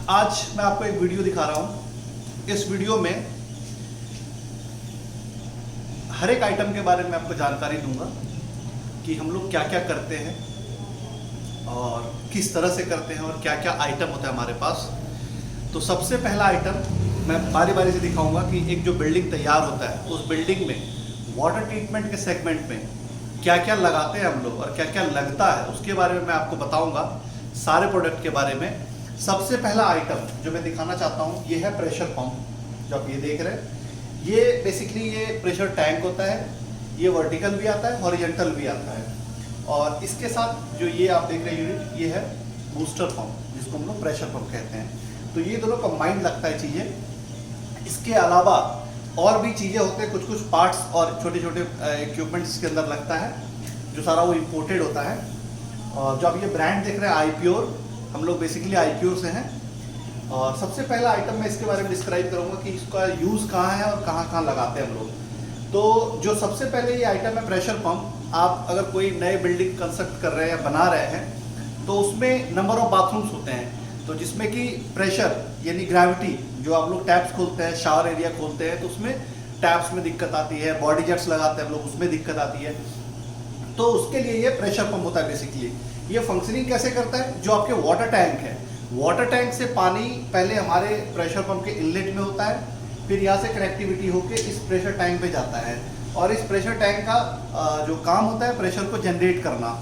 आज मैं आपको एक वीडियो दिखा रहा हूँ। इस वीडियो में हर एक आइटम के बारे में आपको जानकारी दूंगा कि हम लोग क्या क्या करते हैं और किस तरह से करते हैं और क्या क्या आइटम होता है हमारे पास। तो सबसे पहला आइटम मैं बारी बारी से दिखाऊंगा कि एक जो बिल्डिंग तैयार होता है उस बिल्डिंग में वाटर ट्रीटमेंट के सेगमेंट में क्या क्या लगाते हैं हम लोग और क्या क्या लगता है उसके बारे में मैं आपको बताऊंगा, सारे प्रोडक्ट के बारे में। सबसे पहला आइटम जो मैं दिखाना चाहता हूँ ये है प्रेशर पंप। जो आप ये देख रहे हैं ये बेसिकली ये प्रेशर टैंक होता है। ये वर्टिकल भी आता है, हॉरिजॉन्टल भी आता है। और इसके साथ जो ये आप देख रहे हैं यूनिट ये है बूस्टर पंप, जिसको हम लोग प्रेशर पंप कहते हैं। तो ये दोनों कंबाइंड लगता है चीज़ें। इसके अलावा और भी चीज़ें होते हैं, कुछ कुछ पार्ट्स और छोटे छोटे इक्विपमेंट्स इसके अंदर लगता है, जो सारा वो इम्पोर्टेड होता है। और जो आप ये ब्रांड देख रहे हैं आईप्योर, हम लोग बेसिकली आईप्योर से हैं। और सबसे पहला आइटम मैं इसके बारे में डिस्क्राइब करूँगा कि इसका यूज़ कहाँ है और कहाँ कहाँ लगाते हैं हम लोग। तो जो सबसे पहले ये आइटम है प्रेशर पंप। आप अगर कोई नए बिल्डिंग कंस्ट्रक्ट कर रहे हैं या बना रहे हैं तो उसमें नंबर ऑफ बाथरूम्स होते हैं। तो जिसमें कि प्रेशर यानी ग्रेविटी, जो आप लोग टैप्स खोलते हैं, शावर एरिया खोलते हैं तो उसमें टैप्स में दिक्कत आती है, बॉडी जेट्स लगाते हैं हम लोग उसमें दिक्कत आती है। तो उसके लिए ये प्रेशर पंप होता है। बेसिकली ये फंक्शनिंग कैसे करता है, जो आपके वाटर टैंक है, वाटर टैंक से पानी पहले हमारे प्रेशर पंप के इनलेट में होता है, फिर यहाँ से कनेक्टिविटी होकर इस प्रेशर टैंक पे जाता है। और इस प्रेशर टैंक का जो काम होता है प्रेशर को जनरेट करना,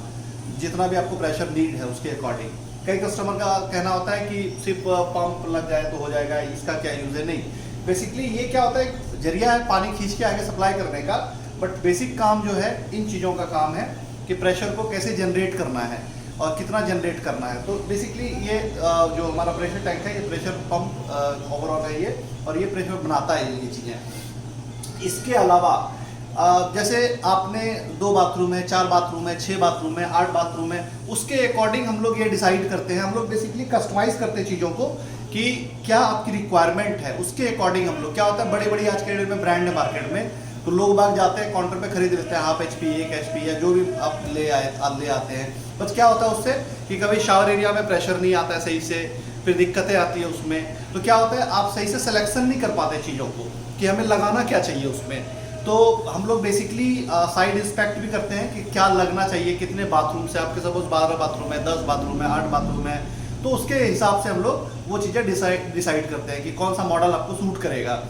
जितना भी आपको प्रेशर नीड है उसके अकॉर्डिंग। कई कस्टमर का कहना होता है कि सिर्फ पंप लग जाए तो हो जाएगा, इसका क्या यूज़ है। नहीं, बेसिकली ये क्या होता है, एक जरिया है पानी खींच के आगे सप्लाई करने का। बट बेसिक काम जो है इन चीज़ों का काम है कि प्रेशर को कैसे जनरेट करना है और कितना जनरेट करना है। तो बेसिकली ये जो हमारा प्रेशर टैंक है ये प्रेशर पंप ओवरऑल है ये, और ये प्रेशर बनाता है ये चीज़ें। इसके अलावा जैसे आपने 2 बाथरूम है, 4 बाथरूम है, 6 बाथरूम है, 8 बाथरूम है, उसके अकॉर्डिंग हम लोग ये डिसाइड करते हैं। हम लोग बेसिकली कस्टमाइज करते हैं चीज़ों को कि क्या आपकी रिक्वायरमेंट है, उसके अकॉर्डिंग हम लोग क्या होता है। बड़ी बड़ी आज के डेट में ब्रांड है मार्केट में, तो लोग बाग जाते हैं काउंटर पे खरीद लेते हैं हाफ HP 1 HP या जो भी आप ले आते हैं। बस क्या होता है उससे कि कभी शावर एरिया में प्रेशर नहीं आता है सही से, फिर दिक्कतें आती है उसमें। तो क्या होता है आप सही से सिलेक्शन नहीं कर पाते चीज़ों को कि हमें लगाना क्या चाहिए उसमें। तो हम लोग बेसिकली साइड इंस्पेक्ट भी करते हैं कि क्या लगना चाहिए, कितने बाथरूम से, आपके सपोज 12 बाथरूम है, 10 बाथरूम है, 8 बाथरूम है, तो उसके हिसाब से हम लोग वो चीज़ें डिसाइड करते हैं कि कौन सा मॉडल आपको सूट करेगा।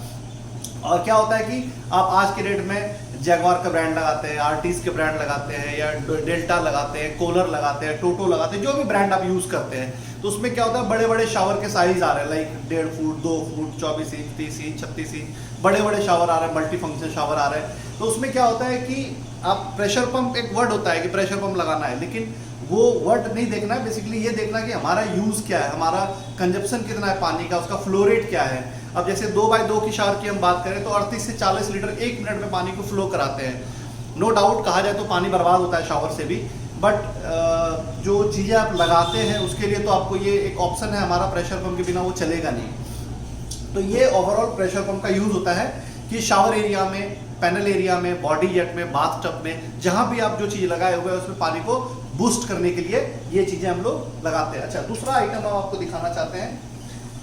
और क्या होता है कि आप आज के डेट में जैगवार का ब्रांड लगाते हैं, आर्टिस के ब्रांड लगाते हैं, या डेल्टा लगाते हैं, कोलर लगाते हैं, टोटो लगाते हैं, जो भी ब्रांड आप यूज़ करते हैं। तो उसमें क्या होता है बड़े बड़े शावर के साइज आ रहे हैं, like 1.5 foot, 2 foot, 24 inch, 30 inch, 36 inch, बड़े बड़े शावर आ रहे हैं, मल्टी फंक्शन शावर आ रहे हैं। तो उसमें क्या होता है कि आप प्रेशर पंप, एक वर्ड होता है कि प्रेशर पंप लगाना है, लेकिन वो वर्ड नहीं देखना है। बेसिकली ये देखना है कि हमारा यूज़ क्या है, हमारा कंजप्शन कितना है पानी का, उसका फ्लो रेट क्या है। अब जैसे 2x2 की शावर की हम बात करें तो 38 से 40 लीटर 1 मिनट में पानी को फ्लो कराते हैं। नो डाउट कहा जाए तो पानी बर्बाद होता है शावर से भी, बट जो चीज़ें आप लगाते हैं उसके लिए तो आपको ये एक ऑप्शन है हमारा, प्रेशर पंप के बिना वो चलेगा नहीं। तो ये ओवरऑल प्रेशर पंप का यूज़ होता है कि शावर एरिया में, पैनल एरिया में, बॉडी जेट में, बाथ टब में, जहाँ भी आप जो चीज़ लगाए हुए हैं उसमें पानी को बूस्ट करने के लिए ये चीज़ें हम लोग लगाते हैं। अच्छा, दूसरा आइटम हम आपको दिखाना चाहते हैं,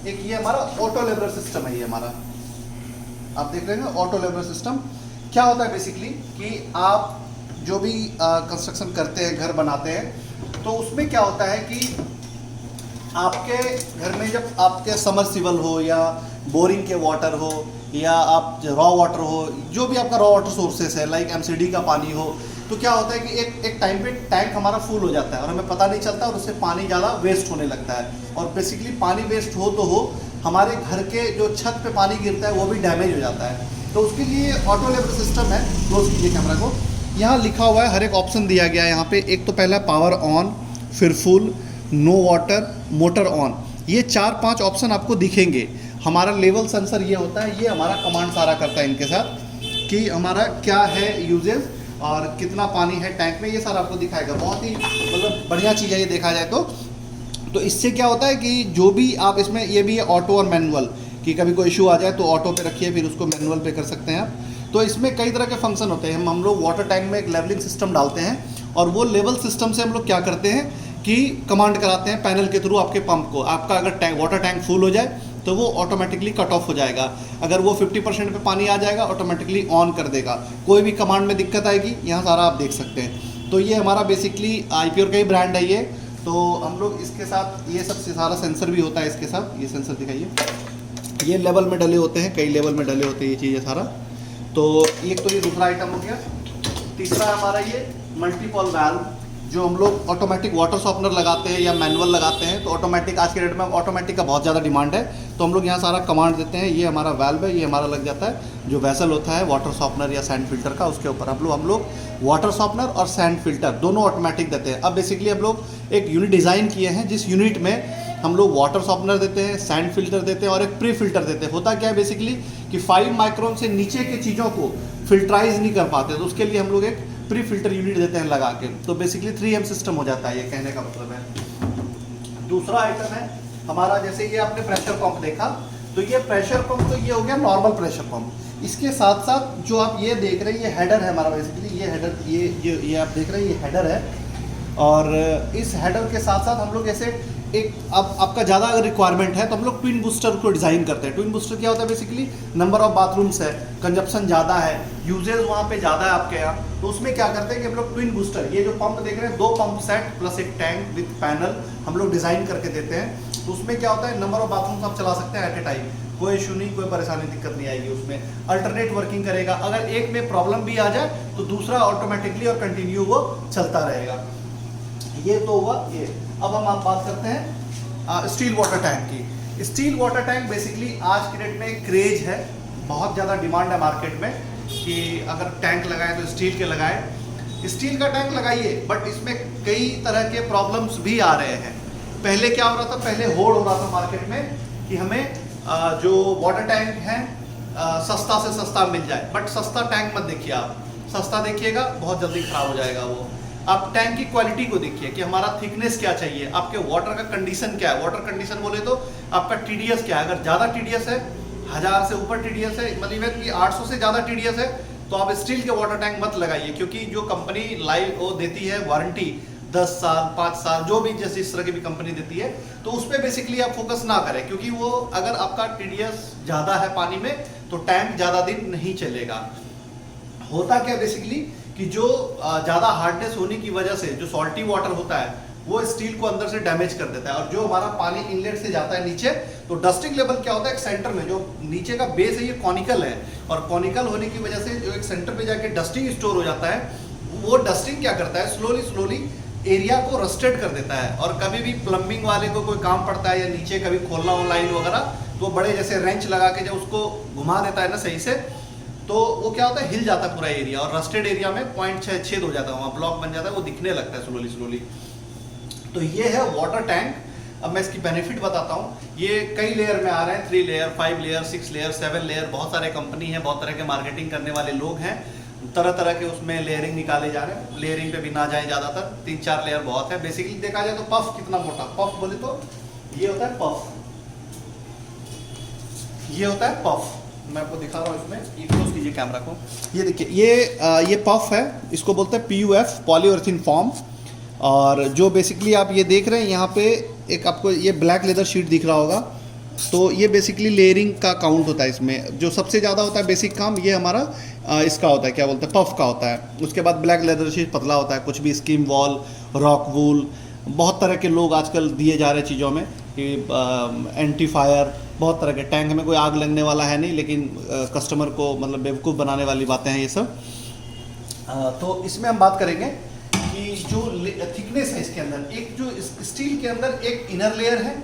एक ये हमारा ऑटो लेवलर सिस्टम है। ये हमारा आप देख रहे हैं ऑटो लेवलर सिस्टम क्या होता है बेसिकली कि आप जो भी कंस्ट्रक्शन करते हैं, घर बनाते हैं, तो उसमें क्या होता है कि आपके घर में जब आपके समरसिबल हो या बोरिंग के वाटर हो या आप रॉ वाटर हो, जो भी आपका रॉ वाटर सोर्सेस है, लाइक MCD का पानी हो, तो क्या होता है कि एक टाइम पे टैंक हमारा फुल हो जाता है और हमें पता नहीं चलता और उससे पानी ज़्यादा वेस्ट होने लगता है। और बेसिकली पानी वेस्ट हो तो हो, हमारे घर के जो छत पे पानी गिरता है वो भी डैमेज हो जाता है। तो उसके लिए ऑटो लेवल सिस्टम है। क्लोज कीजिए कैमरा को। यहाँ लिखा हुआ है, हर एक ऑप्शन दिया गया है यहाँ पे। एक तो पहला पावर ऑन, फिर full, no water, motor on, ये 4-5 ऑप्शन आपको दिखेंगे। हमारा लेवल सेंसर ये होता है, ये हमारा कमांड सारा करता है इनके साथ कि हमारा क्या है यूजेज और कितना पानी है टैंक में, ये सारा आपको दिखाएगा। बहुत ही मतलब बढ़िया चीज़ है ये देखा जाए तो इससे क्या होता है कि जो भी आप इसमें, ये भी है ऑटो और मैनुअल, कि कभी कोई इशू आ जाए तो ऑटो पे रखिए, फिर उसको मैनुअल पे कर सकते हैं आप। तो इसमें कई तरह के फंक्शन होते हैं। हम लोग वाटर टैंक में एक लेवलिंग सिस्टम डालते हैं और वो लेवल सिस्टम से हम लोग क्या करते हैं की कमांड कराते हैं पैनल के थ्रू आपके पंप को। आपका अगर टैंक वाटर टैंक फुल हो जाए तो वो ऑटोमेटिकली कट ऑफ हो जाएगा, अगर वो 50% पे पानी आ जाएगा ऑटोमेटिकली ऑन कर देगा। कोई भी कमांड में दिक्कत आएगी यहाँ सारा आप देख सकते हैं। तो ये हमारा बेसिकली IPOR का ही ब्रांड है ये। तो हम लोग इसके साथ ये सब सारा सेंसर भी होता है इसके साथ। ये सेंसर दिखाइए, ये लेवल में डले होते हैं, कई लेवल में डले होते हैं ये चीज़ें सारा। तो एक तो ये दूसरा आइटम हो गया। तीसरा हमारा ये मल्टीपॉल वाल्व, जो हम लोग ऑटोमेटिक वाटर सॉफ्टनर लगाते हैं या मैनुअल लगाते हैं, तो ऑटोमेटिक आज के डेट में ऑटोमेटिक का बहुत ज़्यादा डिमांड है। तो हम लोग यहाँ सारा कमांड देते हैं। ये हमारा वाल्व है, ये हमारा लग जाता है जो वेसल होता है वाटर सॉफ्टनर या सैंड फिल्टर का, उसके ऊपर हम लोग वाटर सॉफ्टनर और सैंड फिल्टर दोनों ऑटोमेटिक देते हैं। अब बेसिकली हम लोग एक यूनिट डिज़ाइन किए हैं, जिस यूनिट में हम लोग वाटर सॉफ्टनर देते हैं, सैंड फिल्टर देते हैं और एक प्री फिल्टर देते हैं। होता क्या है बेसिकली कि 5 माइक्रोन से नीचे की चीज़ों को फिल्टराइज नहीं कर पाते, तो उसके लिए हम लोग एक प्री फिल्टर यूनिट देते हैं लगा के। तो बेसिकली 3M सिस्टम हो जाता है, ये कहने का मतलब है। दूसरा आइटम है हमारा, जैसे ये आपने प्रेशर पंप देखा, तो ये प्रेशर पंप तो ये हो गया नॉर्मल प्रेशर पंप। इसके साथ साथ जो आप ये देख रहे हैं ये हेडर है हमारा, बेसिकली ये हेडर, ये आप देख रहे हैं ये हेडर है। और इस हेडर के साथ साथ हम लोग ऐसे एक अब आपका ज़्यादा अगर रिक्वायरमेंट है तो हम लोग ट्विन बूस्टर को डिज़ाइन करते हैं। ट्विन बूस्टर क्या होता है बेसिकली, नंबर ऑफ बाथरूम्स है, कंजप्शन ज़्यादा है, यूजेज वहाँ पे ज़्यादा है आपके यहाँ, तो उसमें क्या करते हैं कि हम लोग ट्विन बूस्टर, ये जो पंप देख रहे हैं 2 पंप सेट प्लस एक टैंक विथ पैनल हम लोग डिज़ाइन करके देते हैं। तो उसमें क्या होता है, नंबर ऑफ बाथरूम्स आप चला सकते हैं एट ए टाइम, कोई इशू नहीं, कोई परेशानी दिक्कत नहीं आएगी उसमें। अल्टरनेट वर्किंग करेगा, अगर एक में प्रॉब्लम भी आ जाए तो दूसरा ऑटोमेटिकली और कंटिन्यू वो चलता रहेगा। ये तो हुआ ये। अब हम आप बात करते हैं स्टील वाटर टैंक की। स्टील वाटर टैंक बेसिकली आज की डेट में एक क्रेज है, बहुत ज़्यादा डिमांड है मार्केट में कि अगर टैंक लगाएं तो स्टील के लगाएं। स्टील का टैंक लगाइए, बट इसमें कई तरह के प्रॉब्लम्स भी आ रहे हैं। पहले क्या हो रहा था, पहले होड़ हो रहा था मार्केट में कि हमें जो वाटर टैंक है सस्ता से सस्ता मिल जाए, बट सस्ता टैंक मत देखिए आप, सस्ता देखिएगा बहुत जल्दी ख़राब हो जाएगा वो। आप टैंक की क्वालिटी को देखिए कि हमारा थिकनेस क्या चाहिए, आपके वाटर का कंडीशन क्या है। वाटर कंडीशन बोले तो आपका TDS क्या है, अगर ज़्यादा TDS है, 1000 से ऊपर TDS है, मतलब कि 800 से ज़्यादा TDS है, तो आप स्टील के वाटर टैंक मत लगाइए। क्योंकि जो कंपनी लाइव वो देती है वारंटी 10 साल 5 साल, जो भी जैसे इस तरह की भी कंपनी देती है, तो उस पर बेसिकली आप फोकस ना करें। क्योंकि वो अगर आपका TDS ज़्यादा है पानी में तो टैंक ज़्यादा दिन नहीं चलेगा। होता क्या बेसिकली कि जो ज़्यादा हार्डनेस होने की वजह से जो सॉल्टी वाटर होता है वो स्टील को अंदर से डैमेज कर देता है, और जो हमारा पानी इनलेट से जाता है नीचे, तो डस्टिंग लेवल क्या होता है, एक सेंटर में जो नीचे का बेस है ये कॉनिकल है, और कॉनिकल होने की वजह से जो एक सेंटर पे जाके डस्टिंग स्टोर हो जाता है, वो डस्टिंग क्या करता है, स्लोली एरिया को रस्टेड कर देता है। और कभी भी प्लम्बिंग वाले को कोई काम पड़ता है या नीचे कभी खोलना हो लाइन वगैरह, तो बड़े जैसे रेंच लगा के जब उसको घुमा देता है ना सही से, तो वो क्या होता है, हिल जाता है पूरा एरिया, और रस्टेड एरिया में पॉइंट छेद हो जाता है, वहाँ ब्लॉक बन जाता है, वो दिखने लगता है स्लोली। तो ये है वाटर टैंक। अब मैं इसकी बेनिफिट बताता हूँ। ये कई लेयर में आ रहे हैं, 3 लेयर 5 लेयर 6 लेयर 7 लेयर, बहुत सारे कंपनी है, बहुत तरह के मार्केटिंग करने वाले लोग हैं, तरह तरह के उसमें लेयरिंग निकाले जा रहे हैं। लेयरिंग पे भी ना जाए ज़्यादातर, 3-4 लेयर बहुत है। बेसिकली देखा जाए तो पफ कितना मोटा, पफ बोले तो ये होता है पफ, ये होता है पफ। मैं आपको दिखा रहा हूँ इसमें, ये क्लोज कीजिए कैमरा को, ये देखिए ये पफ है, इसको बोलते हैं PUF, पॉलीयुरेथेन फॉर्म। और जो बेसिकली आप ये देख रहे हैं यहाँ पे एक आपको ये ब्लैक लेदर शीट दिख रहा होगा, तो ये बेसिकली लेयरिंग का काउंट होता है इसमें। जो सबसे ज़्यादा होता है बेसिक काम ये हमारा इसका होता है, क्या बोलते हैं, पफ का होता है। उसके बाद ब्लैक लेदर शीट पतला होता है, कुछ भी स्कीम वॉल, रॉक वूल, बहुत तरह के लोग आजकल दिए जा रहे हैं चीज़ों में कि एंटी फायर, बहुत तरह के। टैंक में कोई आग लगने वाला है नहीं, लेकिन कस्टमर को मतलब बेवकूफ़ बनाने वाली बातें हैं ये सब। तो इसमें हम बात करेंगे कि जो थिकनेस है इसके अंदर, एक जो स्टील के अंदर एक इनर लेयर है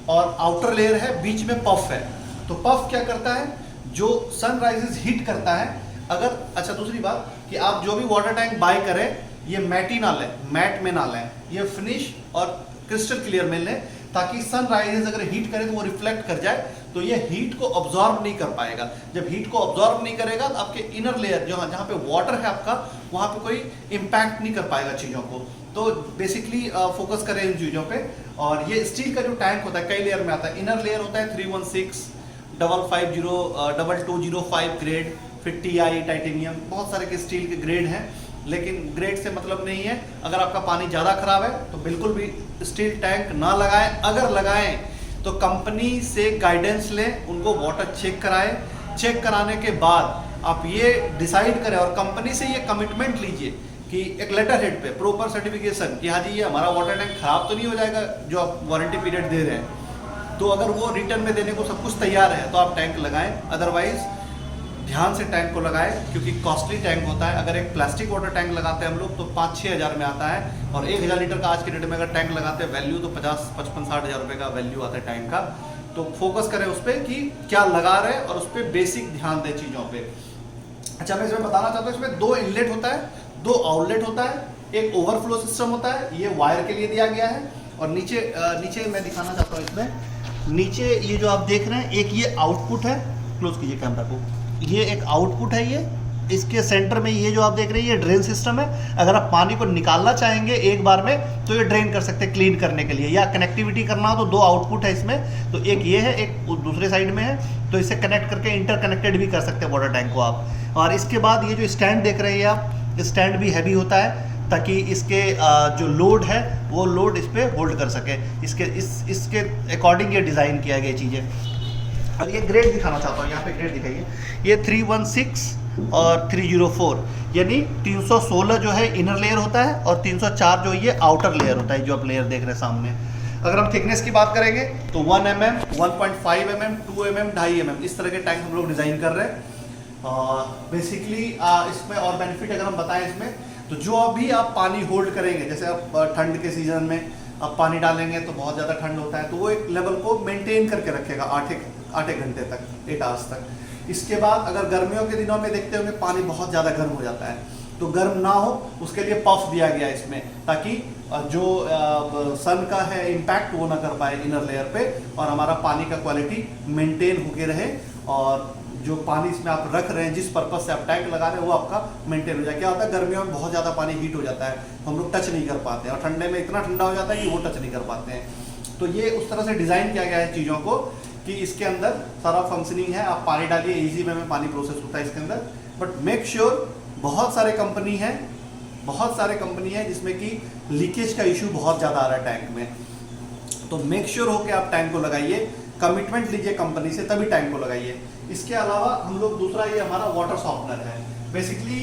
और आउटर लेयर है, बीच में पफ है। तो पफ क्या करता है, जो सनराइजेस हीट करता है। अगर अच्छा दूसरी बात कि आप जो भी वाटर टैंक बाय करें, ये मैटी ना लें, मैट में ना लें, ये फिनिश और क्रिस्टल क्लियर में लें, ताकि सनराइजेस अगर हीट करे तो वो रिफ्लेक्ट कर जाए, तो ये हीट को ऑब्जॉर्ब नहीं कर पाएगा। जब हीट को ऑब्जॉर्ब नहीं करेगा तो आपके इनर लेयर जहाँ पे वाटर है आपका, वहाँ पे कोई इम्पैक्ट नहीं कर पाएगा चीज़ों को। तो बेसिकली फोकस करें इन चीज़ों पे। और ये स्टील का जो टैंक होता है कई लेयर में आता है। इनर लेयर होता है 316, 550, 2205 ग्रेड, फिर TI टाइटेनियम, बहुत सारे के स्टील के ग्रेड हैं। लेकिन ग्रेड से मतलब नहीं है। अगर आपका पानी ज़्यादा खराब है तो बिल्कुल भी स्टील टैंक ना लगाएं। अगर लगाएं तो कंपनी से गाइडेंस लें, उनको वाटर चेक कराएं। चेक कराने के बाद आप ये डिसाइड करें और कंपनी से ये कमिटमेंट लीजिए कि एक लेटर हेड पे प्रॉपर सर्टिफिकेशन कि हाँ जी ये हमारा वाटर टैंक खराब तो नहीं हो जाएगा जो आप वारंटी पीरियड दे रहे हैं। तो अगर वो रिटर्न में देने को सब कुछ तैयार है तो आप टैंक लगाएं, अदरवाइज ध्यान से टैंक को लगाएं क्योंकि कॉस्टली टैंक होता है। अगर एक प्लास्टिक वाटर टैंक लगाते हैं हम लोग तो 5-6 हज़ार में आता है, और 1,000 लीटर का आज के डेट में अगर टैंक लगाते हैं वैल्यू तो 50-55-60 हज़ार रुपये का वैल्यू आता है टैंक का। तो फोकस करें उस पर कि क्या लगा रहे हैं और उस पर बेसिक ध्यान दें चीज़ों पर। अच्छा, मैं इसमें बताना चाहता हूँ, इसमें 2 इनलेट होता है, 2 आउटलेट होता है, एक ओवरफ्लो सिस्टम होता है, ये वायर के लिए दिया गया है। और नीचे मैं दिखाना चाहता हूँ, इसमें नीचे ये जो आप देख रहे हैं एक ये आउटपुट है, क्लोज कीजिए कैमरा को, ये एक आउटपुट है। ये इसके सेंटर में ये जो आप देख रहे हैं ये ड्रेन सिस्टम है। अगर आप पानी को निकालना चाहेंगे एक बार में तो ये ड्रेन कर सकते हैं क्लीन करने के लिए, या कनेक्टिविटी करना हो तो 2 आउटपुट है इसमें, तो एक ये है, एक दूसरे साइड में है, तो इसे कनेक्ट करके इंटरकनेक्टेड भी कर सकते हैं वाटर टैंक को आप। और इसके बाद ये जो स्टैंड देख रहे हैं आप, स्टैंड भी हैवी होता है ताकि इसके जो लोड है वो लोड इस पर होल्ड कर सके। इसके अकॉर्डिंग ये डिज़ाइन किया गया चीज़ें। और ये ग्रेड दिखाना चाहता हूँ, यहाँ पे ग्रेड दिखाइए। ये 316 और 304, यानी 316 जो है इनर लेयर होता है और 304 जो ये आउटर लेयर होता है, जो आप लेयर देख रहे हैं सामने। अगर हम थिकनेस की बात करेंगे तो 1 mm, 1.5 mm, 2 mm, 2.5 mm इस तरह के टैंक हम लोग डिज़ाइन कर रहे हैं। बेसिकली इसमें और बेनिफिट अगर हम बताएं इसमें, तो जो अभी आप पानी होल्ड करेंगे, जैसे आप ठंड के सीजन में आप पानी डालेंगे तो बहुत ज़्यादा ठंड होता है, तो वो एक लेवल को मेंटेन करके रखेगा 8 घंटे तक, 8 आवर्स तक। इसके बाद अगर गर्मियों के दिनों में देखते होंगे पानी बहुत ज़्यादा गर्म हो जाता है, तो गर्म ना हो उसके लिए पफ दिया गया है इसमें, ताकि जो सन का है इम्पैक्ट वो ना कर पाए इनर लेयर पे, और हमारा पानी का क्वालिटी मेंटेन होके रहे, और जो पानी इसमें आप रख रहे हैं जिस पर्पज से आप टैंक लगा रहे हैं वो आपका मेंटेन हो जाए। क्या होता है गर्मियों में बहुत ज़्यादा पानी हीट हो जाता है, हम लोग टच नहीं कर पाते हैं, और ठंडे में इतना ठंडा हो जाता है कि वो टच नहीं कर पाते हैं। तो ये उस तरह से डिज़ाइन किया गया है चीज़ों को कि इसके अंदर सारा फंक्शनिंग है, आप पानी डालिए, ईजी वे में पानी प्रोसेस होता है इसके अंदर। बट मेक श्योर, बहुत सारे कंपनी है जिसमें कि लीकेज का इशू बहुत ज़्यादा आ रहा है टैंक में, तो मेक श्योर हो कि आप टैंक को लगाइए, कमिटमेंट लीजिए कंपनी से तभी टैंक को लगाइए। इसके अलावा हम लोग दूसरा ये हमारा वाटर सॉफ्टनर है। बेसिकली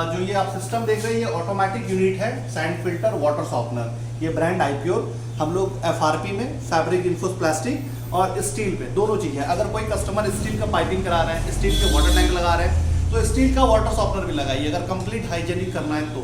जो ये आप सिस्टम देख रहे हैं ये ऑटोमेटिक यूनिट है, सैंड फिल्टर वाटर सॉफ्टनर। ये ब्रांड आईप्योर, हम लोग FRP में फैब्रिक इन्फोस प्लास्टिक और स्टील पे दोनों चीज़ है। अगर कोई कस्टमर स्टील का पाइपिंग करा रहे हैं, स्टील के वाटर टैंक लगा रहे हैं, तो स्टील का वाटर सॉफ्टनर भी लगाइए अगर कंप्लीट हाइजेनिक करना है तो।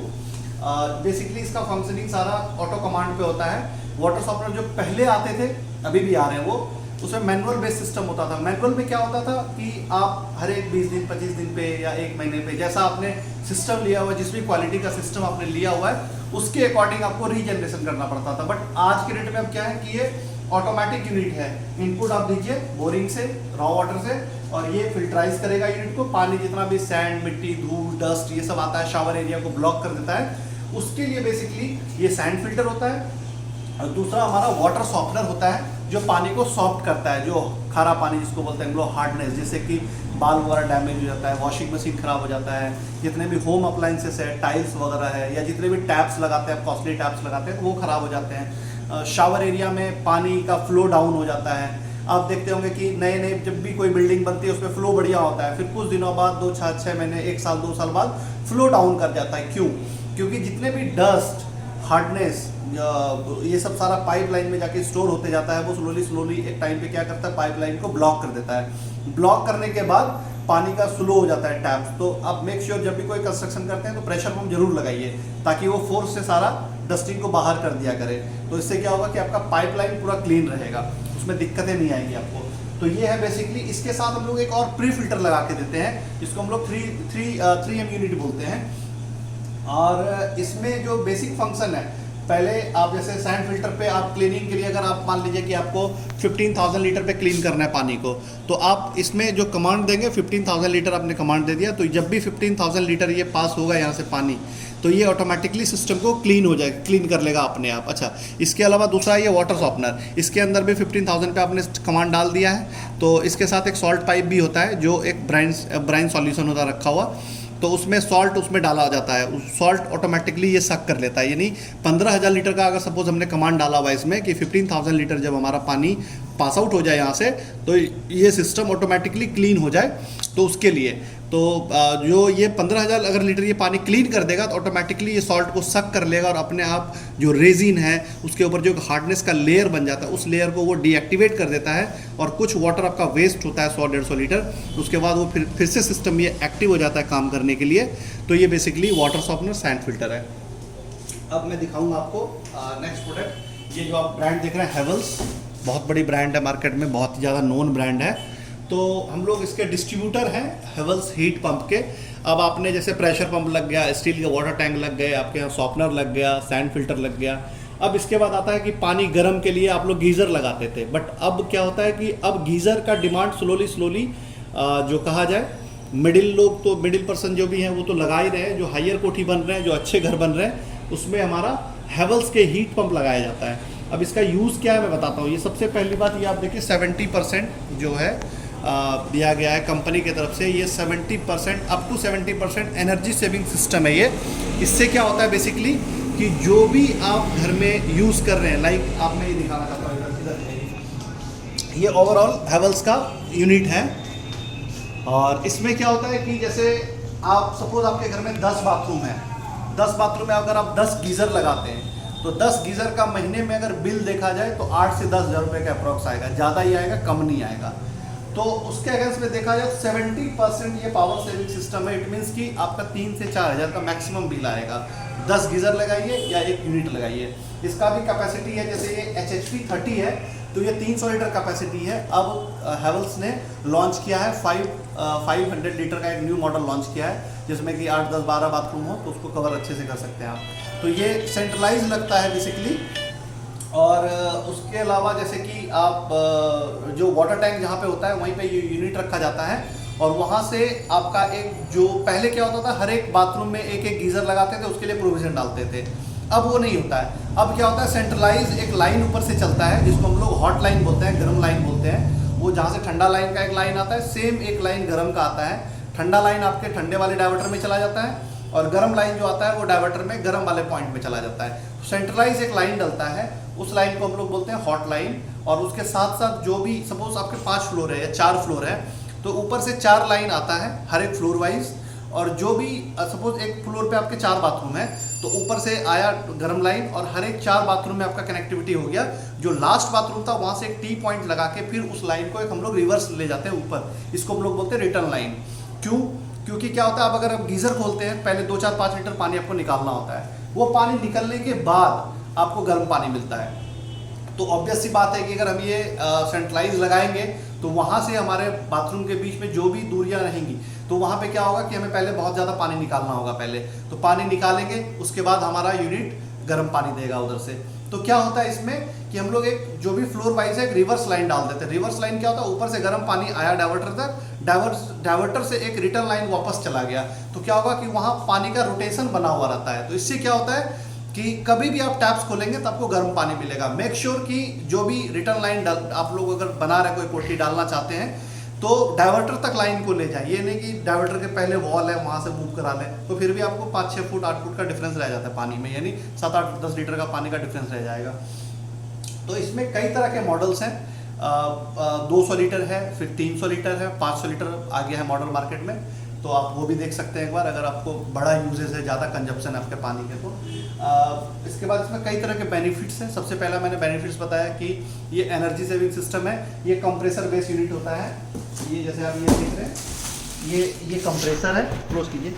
बेसिकली इसका फंक्शनिंग सारा ऑटो कमांड पे होता है। वाटर सॉफ्टनर जो पहले आते थे, अभी भी आ रहे हैं वो, उसमें मैनुअल बेस्ड सिस्टम होता था। मैनुअल में क्या होता था कि आप हर एक 20 दिन 25 दिन पे या 1 महीने पे जैसा आपने सिस्टम लिया हुआ है, जिस भी क्वालिटी का सिस्टम आपने लिया हुआ है उसके अकॉर्डिंग आपको रीजनरेशन करना पड़ता था। बट आज के डेट में अब क्या है कि ये ऑटोमेटिक यूनिट है। इनपुट आप दीजिए बोरिंग से, रॉ वाटर से, और ये फिल्टराइज करेगा यूनिट को। पानी जितना भी सैंड, मिट्टी, धूल, डस्ट ये सब आता है शावर एरिया को ब्लॉक कर देता है। उसके लिए बेसिकली ये सैंड फिल्टर होता है। और दूसरा हमारा वाटर सॉफ्टनर होता है जो पानी को सॉफ्ट करता है, जो खारा पानी जिसको बोलते हैं हम लोग हार्डनेस, जैसे कि बाल वगैरह डैमेज हो जाता है, वॉशिंग मशीन खराब हो जाता है, जितने भी होम अप्लाइंसेस है, टाइल्स वगैरह है, या जितने भी टैप्स लगाते हैं, कॉस्टली टैप्स लगाते हैं, वो खराब हो जाते हैं। शावर एरिया में पानी का फ्लो डाउन हो जाता है। आप देखते होंगे कि नए जब भी कोई बिल्डिंग बनती है उसमें फ्लो बढ़िया होता है, फिर कुछ दिनों बाद 2-6 महीने, 1 साल 2 साल बाद फ्लो डाउन कर जाता है। क्यों? क्योंकि जितने भी डस्ट, हार्डनेस, ये सब सारा पाइपलाइन में जाके स्टोर होते जाता है। वो स्लोली एक टाइम पे क्या करता है, पाइपलाइन को ब्लॉक कर देता है। ब्लॉक करने के बाद पानी का स्लो हो जाता है टैप्स। तो आप मेक श्योर जब भी कोई कंस्ट्रक्शन करते हैं तो प्रेशर पंप जरूर लगाइए, ताकि वो फोर्स से सारा डस्टिंग को बाहर कर दिया करे। तो इससे क्या होगा कि आपका पाइपलाइन पूरा क्लीन रहेगा, उसमें दिक्कतें नहीं आएंगी आपको। तो ये है बेसिकली। इसके साथ हम लोग एक और प्री फिल्टर लगा के देते हैं, जिसको हम लोग 3M यूनिट बोलते हैं। और इसमें जो बेसिक फंक्शन है, पहले आप जैसे सैंड फिल्टर पे आप क्लीनिंग के लिए, अगर आप मान लीजिए कि आपको 15,000 लीटर पे क्लीन करना है पानी को, तो आप इसमें जो कमांड देंगे 15,000 लीटर आपने कमांड दे दिया, तो जब भी 15,000 लीटर ये पास होगा यहाँ से पानी, तो ये ऑटोमेटिकली सिस्टम को क्लीन हो जाएगा, क्लीन कर लेगा अपने आप। अच्छा, इसके अलावा दूसरा ये वाटर सॉफ्टनर, इसके अंदर भी 15,000 पे आपने कमांड डाल दिया है, तो इसके साथ एक सॉल्ट पाइप भी होता है जो एक ब्राइन सॉल्यूशन होता है रखा हुआ। तो उसमें सॉल्ट उसमें डाला जाता है, उस सॉल्ट ऑटोमेटिकली ये सक कर लेता है। यानी 15,000 लीटर का अगर सपोज हमने कमांड डाला हुआ है इसमें कि 15,000 लीटर जब हमारा पानी पास आउट हो जाए यहाँ से, तो ये सिस्टम ऑटोमेटिकली क्लीन हो जाए। तो उसके लिए तो जो ये 15,000 अगर लीटर ये पानी क्लीन कर देगा तो ऑटोमेटिकली ये सॉल्ट को सक कर लेगा और अपने आप जो रेजिन है उसके ऊपर जो हार्डनेस का लेयर बन जाता है उस लेयर को वो डीएक्टिवेट कर देता है, और कुछ वाटर आपका वेस्ट होता है 100-150 लीटर, उसके बाद वो फिर से सिस्टम ये एक्टिव हो जाता है काम करने के लिए। तो ये basically water softener sand filter है। अब मैं दिखाऊंगा आपको नेक्स्ट प्रोडक्ट। ये जो आप ब्रांड देख रहे हैं हेवल्स, बहुत बड़ी ब्रांड है मार्केट में, बहुत ही ज़्यादा नोन ब्रांड है। तो हम लोग इसके डिस्ट्रीब्यूटर हैं हेवल्स हीट पंप के। अब आपने जैसे प्रेशर पंप लग गया, स्टील के वाटर टैंक लग गए, आपके यहाँ सॉफ्टनर लग गया, सैंड फिल्टर लग गया। अब इसके बाद आता है कि पानी गर्म के लिए आप लोग गीज़र लगाते थे, बट अब क्या होता है कि अब गीज़र का डिमांड स्लोली जो कहा जाए मिडिल लोग, तो मिडिल पर्सन जो भी हैं वो तो लगा ही रहे हैं। जो हायर कोठी बन रहे हैं, जो अच्छे घर बन रहे हैं, उसमें हमारा हेवल्स के हीट पंप लगाया जाता है। अब इसका यूज़ क्या है मैं बताता हूँ। ये सबसे पहली बात ये आप देखिए 70% जो है दिया गया है कंपनी की तरफ से। ये 70% up to 70% energy saving system है ये। इससे क्या होता है बेसिकली कि जो भी आप घर में यूज़ कर रहे हैं, लाइक आप मैं ये दिखाना चाहता हूँ, ये ओवरऑल हेवल्स का यूनिट है। और इसमें क्या होता है कि जैसे आप सपोज आपके घर में 10 बाथरूम है, 10 बाथरूम में अगर आप 10 गीज़र लगाते हैं तो 10 गीज़र का महीने में अगर बिल देखा जाए तो 8 से 10 हज़ार रुपये का अप्रॉक्स आएगा, ज़्यादा ही आएगा, कम नहीं आएगा। तो उसके अगेंस्ट में देखा जाए 70% ये पावर सेविंग सिस्टम है। इट मीन्स कि आपका 3 से 4 हज़ार का मैक्सिमम बिल आएगा। 10 गीज़र लगाइए या एक यूनिट लगाइए। इसका भी कैपेसिटी है, जैसे ये HHP 30 है तो ये 300 लीटर कैपेसिटी है। अब हेवल्स ने लॉन्च किया है 500 लीटर का एक न्यू मॉडल लॉन्च किया है, जिसमें कि 8, 10, 12 बाथरूम हो तो उसको कवर अच्छे से कर सकते हैं आप। तो ये सेंट्रलाइज लगता है बेसिकली। और उसके अलावा जैसे कि आप जो वाटर टैंक जहाँ पे होता है वहीं पे ये यूनिट रखा जाता है, और वहाँ से आपका एक जो पहले क्या होता था, हर एक बाथरूम में एक एक गीज़र लगाते थे, उसके लिए प्रोविज़न डालते थे। अब वो नहीं होता है। अब क्या होता है, सेंट्रलाइज एक लाइन ऊपर से चलता है जिसको हम लोग हॉट लाइन बोलते हैं, गर्म लाइन बोलते हैं। वो जहाँ से ठंडा लाइन का एक लाइन आता है, सेम एक लाइन गर्म का आता है। ठंडा लाइन आपके ठंडे वाले डाइवर्टर में चला जाता है, और गर्म लाइन जो आता है वो डाइवर्टर में गर्म वाले पॉइंट में चला जाता है। सेंट्रलाइज एक लाइन डलता है, उस लाइन को हम लोग बोलते हैं हॉट लाइन। और उसके साथ साथ जो भी सपोज आपके 5 फ्लोर है या 4 फ्लोर है तो ऊपर से 4 लाइन आता है हर एक फ्लोर वाइज। और जो भी सपोज एक फ्लोर पे आपके 4 बाथरूम है तो ऊपर से आया गर्म लाइन, और हर एक 4 बाथरूम में आपका कनेक्टिविटी हो गया। जो लास्ट बाथरूम था वहाँ से एक टी पॉइंट लगा के फिर उस लाइन को एक हम लोग रिवर्स ले जाते हैं ऊपर। इसको हम लोग बोलते हैं रिटर्न लाइन। क्यों? क्योंकि क्या होता है, अब अगर आप गीज़र खोलते हैं पहले 2, 4, 5 लीटर पानी आपको निकालना होता है। वो पानी निकलने के बाद आपको गर्म पानी मिलता है। तो ऑब्वियस सी बात है कि अगर हम ये सेंट्रलाइज लगाएंगे तो वहाँ से हमारे बाथरूम के बीच में जो भी दूरियां रहेंगी तो वहाँ पे क्या होगा कि हमें पहले बहुत ज़्यादा पानी निकालना होगा। पहले तो पानी निकालेंगे, उसके बाद हमारा यूनिट गर्म पानी देगा उधर से। तो क्या होता है इसमें कि हम लोग एक जो भी फ्लोर वाइज है एक रिवर्स लाइन डाल देते हैं। रिवर्स लाइन क्या होता है, ऊपर से गर्म पानी आया डाइवर्टर तक, डाइवर्टर से एक रिटर्न लाइन वापस चला गया। तो क्या होगा कि वहाँ पानी का रोटेशन बना हुआ रहता है। तो इससे क्या होता है कि कभी भी आप टैप्स खोलेंगे तो आपको गर्म पानी मिलेगा। मेक श्योर कि जो भी रिटर्न लाइन आप लोग अगर बना रहे, कोई कोठी डालना चाहते हैं तो डाइवर्टर तक लाइन को ले जाए। ये नहीं कि डाइवर्टर के पहले वॉल है वहाँ से मूव करा लें, तो फिर भी आपको 5-6 फुट 8 फुट का डिफरेंस रह जाता है पानी में, यानी 7-8-10 लीटर का पानी का डिफरेंस रह जाएगा। तो इसमें कई तरह के मॉडल्स हैं। 200 लीटर है, फिर 300 लीटर है, 500 लीटर आ गया है मॉडल मार्केट में। तो आप वो भी देख सकते हैं एक बार, अगर आपको बड़ा यूजेज है, ज़्यादा कंजप्शन है आपके पानी के। तो इसके बाद इसमें कई तरह के बेनिफिट्स हैं। सबसे पहला मैंने बेनिफिट्स बताया कि ये एनर्जी सेविंग सिस्टम है। ये कंप्रेसर बेस यूनिट होता है। ये जैसे आप ये देख रहे हैं, ये कंप्रेसर है, क्लोज कीजिए।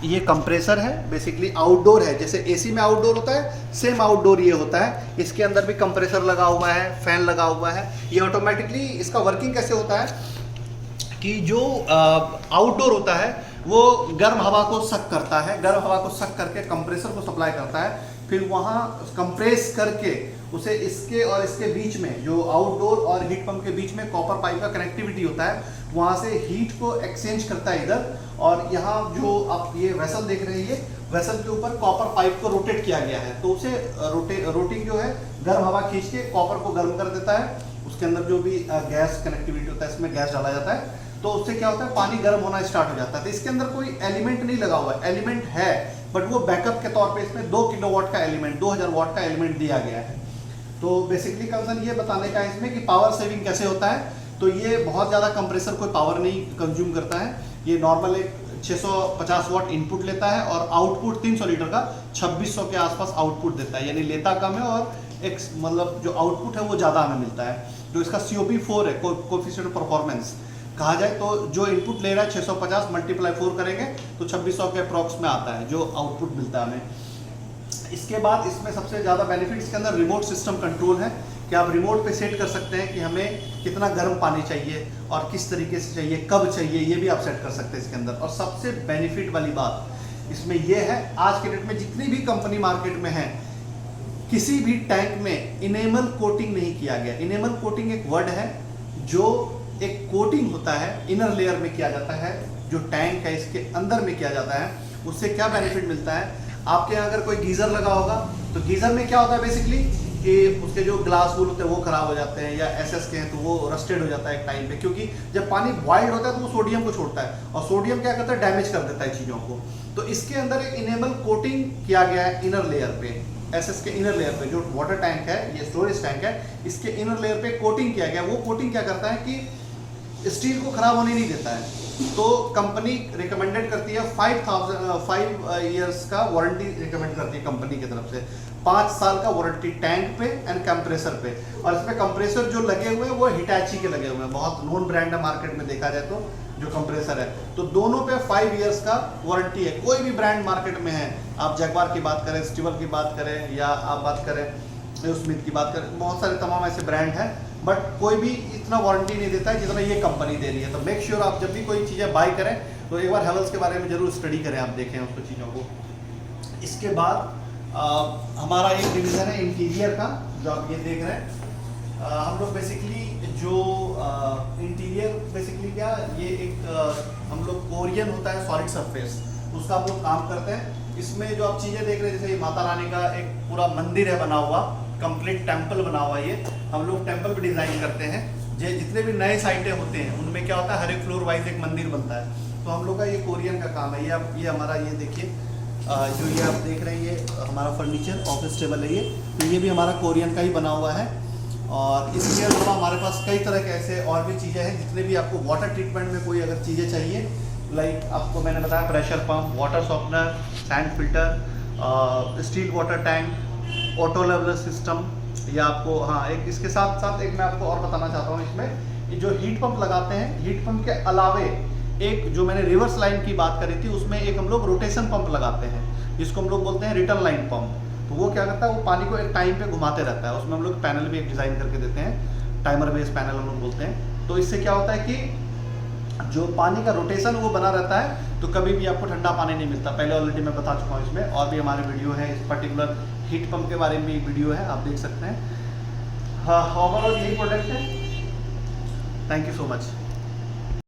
ये कंप्रेसर है, बेसिकली आउटडोर है। जैसे एसी में आउटडोर होता है, सेम आउटडोर ये होता है। इसके अंदर भी कंप्रेसर लगा हुआ है, फैन लगा हुआ है। ये ऑटोमेटिकली इसका वर्किंग कैसे होता है कि जो आउटडोर होता है वो गर्म हवा को सक करता है, गर्म हवा को सक करके कंप्रेसर को सप्लाई करता है। फिर वहाँ कंप्रेस करके उसे इसके और इसके बीच में, जो आउटडोर और हीट पंप के बीच में कॉपर पाइप का कनेक्टिविटी होता है, वहाँ से हीट को एक्सचेंज करता है इधर। और यहाँ जो आप ये वेसल देख रहे हैं, ये वेसल के ऊपर कॉपर पाइप को रोटेट किया गया है। तो उसे रोटिंग जो है गर्म हवा खींच के कॉपर को गर्म कर देता है। उसके अंदर जो भी गैस कनेक्टिविटी होता है, इसमें गैस डाला जाता है तो उससे क्या होता है, पानी गर्म होना स्टार्ट हो जाता है। तो इसके अंदर कोई एलिमेंट नहीं लगा हुआ है, एलिमेंट है बट वो बैकअप के तौर पे इसमें 2 किलोवाट का एलिमेंट, 2000 वाट का एलिमेंट दिया गया है। तो बेसिकली कंसर्न ये बताने का है इसमें कि पावर सेविंग कैसे होता है। तो ये बहुत ज़्यादा कंप्रेसर कोई पावर नहीं कंज्यूम करता है, ये नॉर्मल एक 650 वाट इनपुट लेता है और आउटपुट 300 लीटर का 2600 के आसपास आउटपुट देता है, यानी लेता कम है और एक मतलब जो आउटपुट है वो ज़्यादा हमें मिलता है। जो इसका COP4 है, कोएफिशिएंट ऑफ परफॉर्मेंस कहा जाए, तो जो इनपुट ले रहा है 650 मल्टीप्लाई 4 करेंगे तो 2600 के अप्रॉक्स में आता है जो आउटपुट मिलता है हमें। इसके बाद इसमें सबसे ज़्यादा बेनिफिट इसके अंदर रिमोट सिस्टम कंट्रोल है कि आप रिमोट पे सेट कर सकते हैं कि हमें कितना गर्म पानी चाहिए और किस तरीके से चाहिए, कब चाहिए, ये भी आप सेट कर सकते हैं इसके अंदर। और सबसे बेनिफिट वाली बात इसमें यह है, आज के डेट में जितनी भी कंपनी मार्केट में है किसी भी टैंक में इनेमल कोटिंग नहीं किया गया। इनेमल कोटिंग एक वर्ड है जो एक कोटिंग होता है, इनर लेयर में किया जाता है, जो टैंक है इसके अंदर में किया जाता है। उससे क्या बेनिफिट मिलता है, आपके यहाँ अगर कोई गीजर लगा होगा तो गीजर में क्या होता है बेसिकली कि उसके जो ग्लास वूल होते हैं वो खराब हो जाते हैं, या SS के हैं तो वो रस्टेड हो जाता है एक टाइम पे, क्योंकि जब पानी बॉइल्ड होता है तो वो सोडियम को छोड़ता है और सोडियम क्या करता है, डैमेज कर देता है चीज़ों को। तो इसके अंदर एक इनेबल कोटिंग किया गया है इनर लेयर पे, SS के इनर लेयर पे, जो वाटर टैंक है, ये स्टोरेज टैंक है, इसके इनर लेयर पे कोटिंग किया गया। वो कोटिंग क्या करता है कि स्टील को खराब होने नहीं देता है। तो कंपनी रिकमेंडेड करती है 5 ईयर्स का वारंटी रिकमेंड करती है कंपनी की तरफ से, 5 साल का वारंटी टैंक पे एंड कंप्रेसर पे। और इसमें कंप्रेसर जो लगे हुए हैं वो हिटैची के लगे हुए हैं, बहुत नोन ब्रांड है मार्केट में देखा जाए तो जो कंप्रेसर है। तो दोनों पे 5 ईयर्स का वारंटी है। कोई भी ब्रांड मार्केट में है, आप जगवार की बात करें, स्टीवल की बात करें, या आप बात करें स्मिथ की बात करें, बहुत सारे तमाम ऐसे ब्रांड हैं, बट कोई भी इतना वारंटी नहीं देता है जितना ये कंपनी दे रही है। तो मेक श्योर आप जब भी कोई चीज़ें बाय करें तो एक बार हेवल्स के बारे में जरूर स्टडी करें, आप देखें उसको चीज़ों को। इसके बाद हमारा एक डिवीज़न है इंटीरियर का, जो आप ये देख रहे हैं। हम लोग बेसिकली जो इंटीरियर बेसिकली क्या, ये एक हम लोग कोरियन होता है सॉलिड सरफेस, उसका हम लोग काम करते हैं। इसमें जो आप चीज़ें देख रहे हैं, जैसे माता रानी का एक पूरा मंदिर है बना हुआ, कंप्लीट टेंपल बना हुआ, ये हम लोग टेंपल भी डिज़ाइन करते हैं। जितने भी नए साइटें होते हैं उनमें क्या होता है, हर एक फ्लोर वाइज एक मंदिर बनता है। तो हम लोग का ये कोरियन का काम है। ये हमारा, ये देखिए जो ये आप देख रहे हैं, ये हमारा फर्नीचर ऑफिस टेबल है ये, तो ये भी हमारा कोरियन का ही बना हुआ है। और इसके अलावा हमारे पास कई तरह के ऐसे और भी चीज़ें हैं, जितने भी आपको वाटर ट्रीटमेंट में कोई अगर चीज़ें चाहिए, लाइक आपको मैंने बताया pressure pump, water softener, sand filter, still water tank, auto leveller system, या आपको हाँ एक इसके साथ साथ एक मैं आपको और बताना चाहता हूँ, इसमें जो हीट पंप लगाते हैं, हीट पंप के अलावे एक जो मैंने रिवर्स लाइन की बात करी थी, उसमें एक हम लोग रोटेशन पंप लगाते हैं, जिसको हम लोग बोलते हैं रिटर्न लाइन पंप। तो वो क्या करता है, वो पानी को एक टाइम पे घुमाते रहता है। उसमें हम लोग पैनल भी एक डिज़ाइन करके देते हैं, टाइमर बेस पैनल हम लोग बोलते हैं। तो इससे क्या होता है कि जो पानी का रोटेशन वो बना रहता है, तो कभी भी आपको ठंडा पानी नहीं मिलता। पहले ऑलरेडी मैं बता चुका हूँ, इसमें और भी हमारे वीडियो है, इस पर्टिकुलर हीट पंप के बारे में भी वीडियो है, आप देख सकते हैं। हाँ, ओवरऑल यही प्रोडक्ट है। Thank you so much.